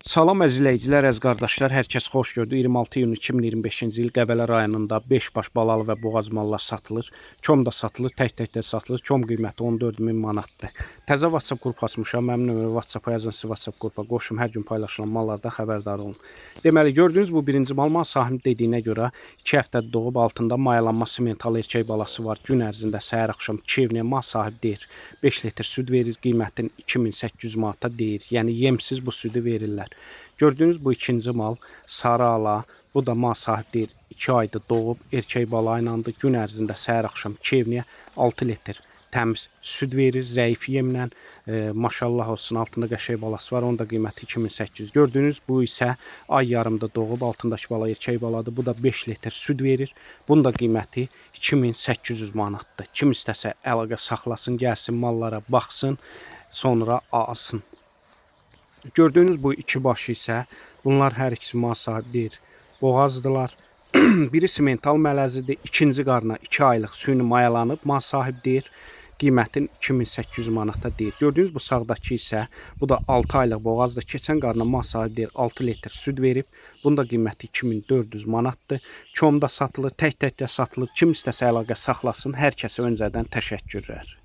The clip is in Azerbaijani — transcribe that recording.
Salam əzizləyicilər, əziz qardaşlar, hər kəs xoş gördü. 26 iyun 2025-ci il Qəbələ rayonunda 5 baş balalı və boğaz mallar satılır. Kom da satılır, tək-tək də satılır. Kom qiyməti 14.000 manatdır. Təzə WhatsApp qrupu açmışam. Mənim nömrəmi WhatsApp-a yazın, siz WhatsApp qrupa qoşun. Hər gün paylaşılan mallardan xəbərdar olun. Deməli, gördüyünüz bu birinci mal sahibinin dediyinə görə 2 həftədə doğub, altında mayalanma simental erkək balası var. Gün ərzində səhər axşam 2 evliyə mal sahibi deyir. 5 litr süd verir, qiymətini 2800 manata deyir. Yəni yemsiz bu südü verirlər. Gördüyünüz bu ikinci mal sarı ala. Bu da mal sahibi deyir 2 ayda doğub, erkək bala ilə gün ərzində səhər axşam 2 evliyə 6 litr təmiz süd verir, zəif yemlə. Maşallah olsun, altında qəşəng balası var. Onun da qiyməti 2800. Gördüyünüz bu isə ay yarımda doğub, altındakı bala erkək baladır. Bu da 5 litr süd verir. Bunun da qiyməti 2800 manatdır. Kim istəsə əlaqə saxlasın, gəlsin mallara baxsın, sonra alsın. Gördüyünüz bu iki başı isə bunlar hər ikisi mal sahibidir. Boğazdılar. Biri simental mələzidir. İkinci qarına 2 aylıq süni mayalanıb mal sahibidir. Qiymətin 2800 manata deyir. Gördüyünüz bu sağdakı isə bu da 6 aylıq boğazda. Keçən qarına mal sahibidir 6 litr süd verib. Bunun da qiyməti 2400 manatdır. Komda satılır, tək-tək də satılır. Kim istəsə əlaqə saxlasın. Hər kəsə öncədən təşəkkürlər.